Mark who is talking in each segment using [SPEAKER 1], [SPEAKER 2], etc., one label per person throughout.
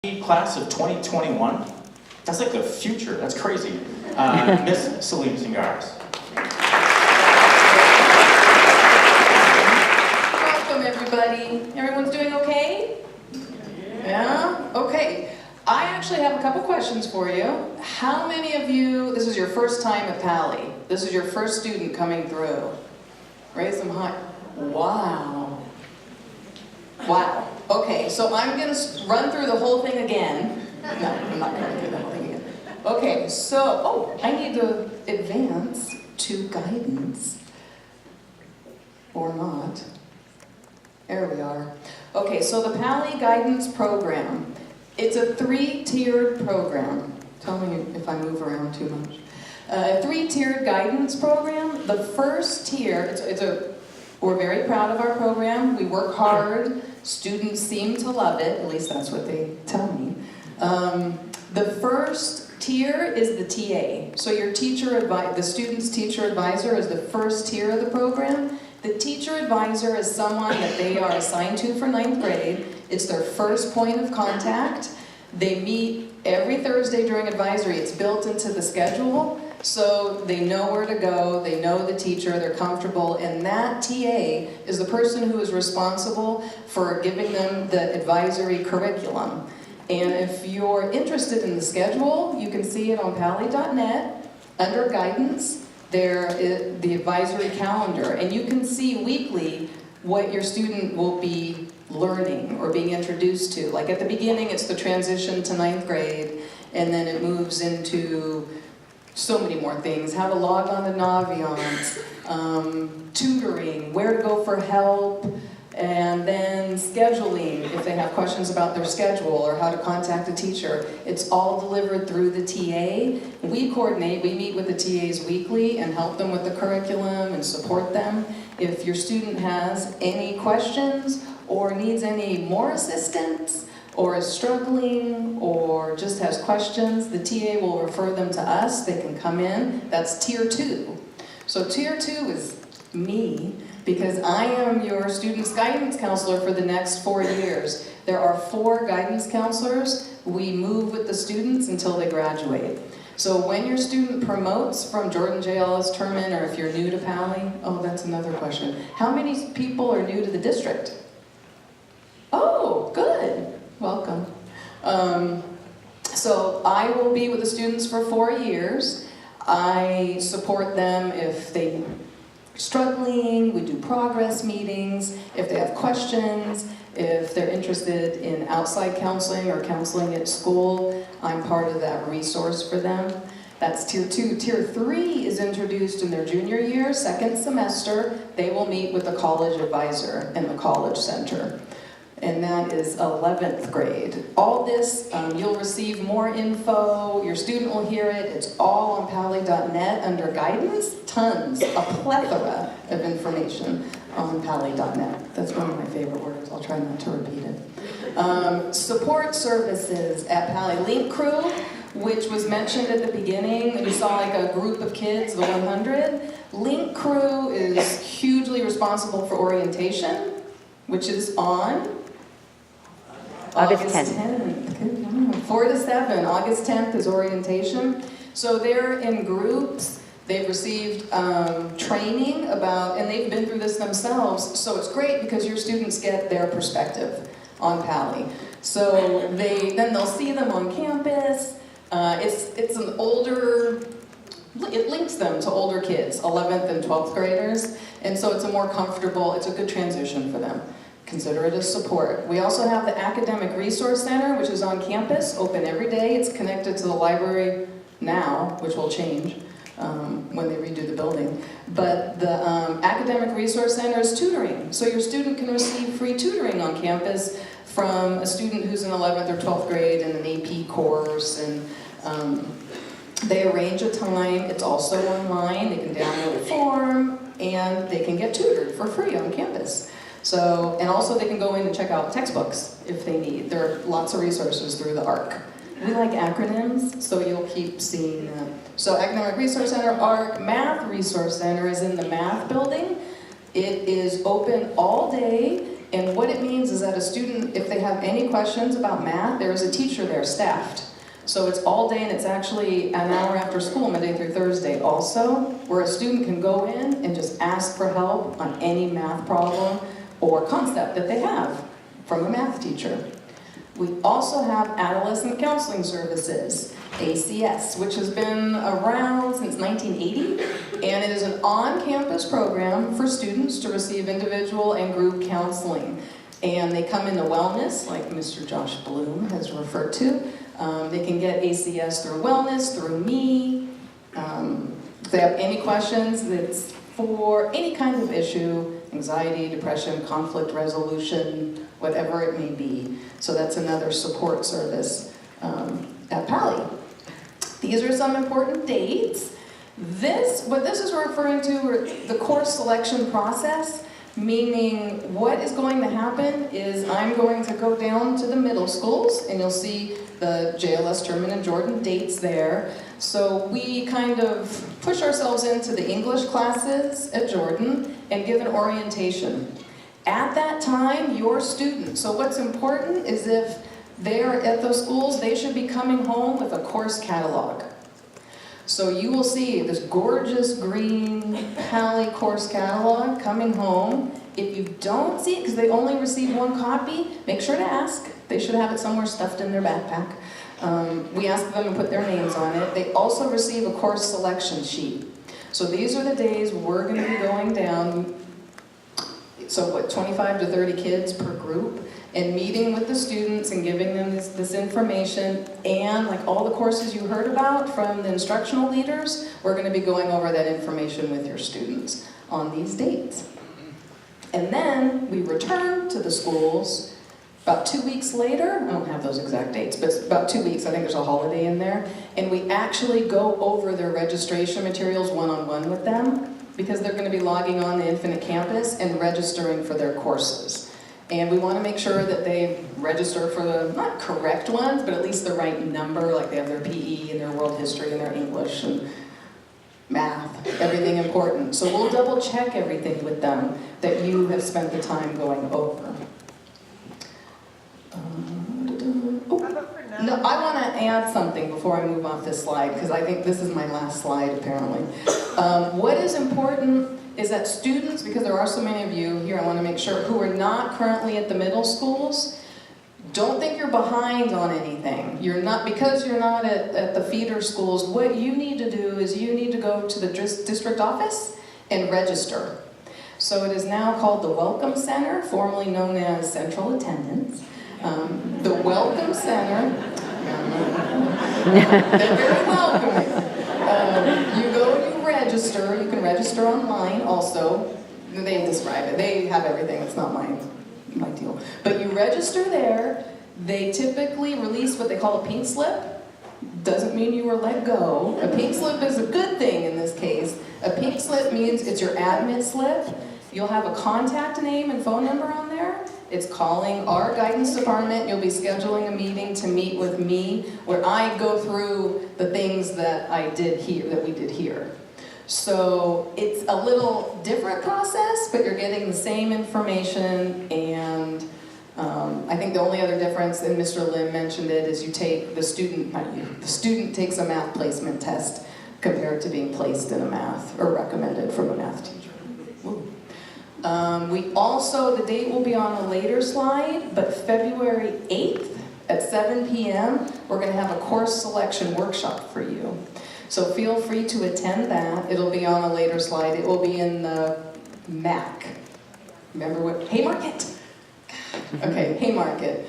[SPEAKER 1] Class of 2021. That's like the future. That's crazy. Miss Celine Singaris.
[SPEAKER 2] Welcome, everybody. Everyone's doing okay? Yeah? Okay. I actually have a couple questions for you. How many of you, this is your first time at Pali? This is your first student coming through? Raise them high. Wow. Wow. Okay, so I'm going to run through the whole thing again. No, I'm not going to run through the whole thing again. Okay, so, I need to advance to guidance. Or not. There we are. Okay, so the Pali Guidance Program. It's a 3-tiered program. Tell me if I move around too much. A 3-tiered guidance program. The first tier, we're very proud of our program. We work hard. Students seem to love it. At least that's what they tell me. The first tier is the TA. So your the student's teacher advisor is the first tier of the program. The teacher advisor is someone that they are assigned to for 9th grade. It's their first point of contact. They meet every Thursday during advisory. It's built into the schedule. So they know where to go, they know the teacher, they're comfortable, and that TA is the person who is responsible for giving them the advisory curriculum. And if you're interested in the schedule, you can see it on pali.net. Under guidance, there is the advisory calendar, and you can see weekly what your student will be learning or being introduced to. Like at the beginning, it's the transition to 9th grade, and then it moves into so many more things. How to log on to Naviance, tutoring, where to go for help, and then scheduling, if they have questions about their schedule or how to contact a teacher. It's all delivered through the TA. We coordinate, we meet with the TAs weekly and help them with the curriculum and support them. If your student has any questions or needs any more assistance, or is struggling, or just has questions, the TA will refer them to us. They can come in. That's Tier 2. So Tier 2 is me, because I am your student's guidance counselor for the next 4 years. There are 4 guidance counselors. We move with the students until they graduate. So when your student promotes from Jordan J. Ellis Terman, or if you're new to Pali, oh, that's another question. How many people are new to the district? Oh, good. Welcome. So I will be with the students for 4 years. I support them if they're struggling. We do progress meetings. If they have questions, if they're interested in outside counseling or counseling at school, I'm part of that resource for them. That's Tier 2. Tier 3 is introduced in their junior year, 2nd semester. They will meet with the college advisor in the college center. And that is 11th grade. All this, you'll receive more info, your student will hear it, it's all on pali.net under guidance, tons, a plethora of information on pali.net. That's one of my favorite words, I'll try not to repeat it. Support services at Pali. Link Crew, which was mentioned at the beginning, you saw like a group of kids, the 100. Link Crew is hugely responsible for orientation, which is on August 10th. 4 to 7. August 10th is orientation. So they're in groups. They've received training about, and they've been through this themselves. So it's great because your students get their perspective on Pali. So then they'll see them on campus. It's an older, it links them to older kids, 11th and 12th graders. And so it's a more comfortable, it's a good transition for them. Consider it a support. We also have the Academic Resource Center, which is on campus, open every day. It's connected to the library now, which will change when they redo the building. But the Academic Resource Center is tutoring. So your student can receive free tutoring on campus from a student who's in 11th or 12th grade in an AP course. And they arrange a time. It's also online. They can download a form, and they can get tutored for free on campus. So, and also they can go in and check out textbooks if they need. There are lots of resources through the ARC. We like acronyms, so you'll keep seeing them. So Academic Resource Center, ARC. Math Resource Center is in the math building. It is open all day. And what it means is that a student, if they have any questions about math, there is a teacher there staffed. So it's all day and it's actually an hour after school, Monday through Thursday also, where a student can go in and just ask for help on any math problem or concept that they have from a math teacher. We also have Adolescent Counseling Services, ACS, which has been around since 1980, and it is an on-campus program for students to receive individual and group counseling. And they come into wellness, like Mr. Josh Bloom has referred to. They can get ACS through wellness, through me. If they have any questions, it's for any kind of issue, anxiety, depression, conflict resolution, whatever it may be. So that's another support service at Pali. These are some important dates. What this is referring to are the course selection process, meaning what is going to happen is I'm going to go down to the middle schools, and you'll see the JLS Sherman and Jordan dates there. So we kind of push ourselves into the English classes at Jordan and give an orientation. At that time, your students, so what's important is if they're at those schools, they should be coming home with a course catalog. So you will see this gorgeous green Pali course catalog coming home. If you don't see it, because they only receive one copy, make sure to ask. They should have it somewhere stuffed in their backpack. We ask them to put their names on it. They also receive a course selection sheet. So these are the days we're going to be going down, so what, 25 to 30 kids per group, and meeting with the students and giving them this information, and like all the courses you heard about from the instructional leaders, we're going to be going over that information with your students on these dates. And then we return to the schools about 2 weeks later. I don't have those exact dates, but it's about 2 weeks. I think there's a holiday in there. And we actually go over their registration materials one-on-one with them, because they're going to be logging on the Infinite Campus and registering for their courses. And we want to make sure that they register for the, not correct ones, but at least the right number, like they have their PE and their world history and their English and math, everything important. So we'll double check everything with them that you have spent the time going over. No, I want to add something before I move off this slide, because I think this is my last slide apparently. What is important is that students, because there are so many of you here, I want to make sure, who are not currently at the middle schools, don't think you're behind on anything. You're not, because you're not at the feeder schools, what you need to do is you need to go to the district office and register. So it is now called the Welcome Center, formerly known as Central Attendance. The Welcome Center, they're very welcoming. You go and you register. You can register online also. They describe it. They have everything. It's not my deal. But you register there. They typically release what they call a pink slip. Doesn't mean you were let go. A pink slip is a good thing in this case. A pink slip means it's your admit slip. You'll have a contact name and phone number on there. It's calling our guidance department. You'll be scheduling a meeting to meet with me, where I go through the things that I did here, that we did here. So it's a little different process, but you're getting the same information. And I think the only other difference, and Mr. Lim mentioned it, is you take the student, not you, the student takes a math placement test compared to being placed in a math, or recommended from a math teacher. Woo. We also, the date will be on a later slide, but February 8th at 7 p.m., we're going to have a course selection workshop for you. So feel free to attend that. It'll be on a later slide. It will be in the MAC. Remember what? Haymarket. Okay, Haymarket.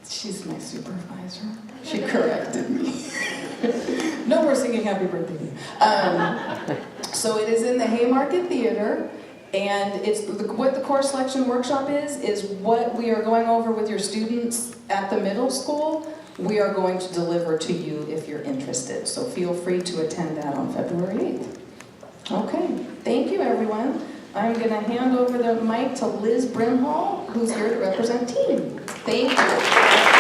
[SPEAKER 2] She's my supervisor. She corrected me. No more singing happy birthday to you. So it is in the Haymarket Theater. And it's what the course selection workshop is what we are going over with your students at the middle school. We are going to deliver to you if you're interested. So feel free to attend that on February 8th. Okay, thank you everyone. I'm going to hand over the mic to Liz Brimhall, who's here to represent team. Thank you.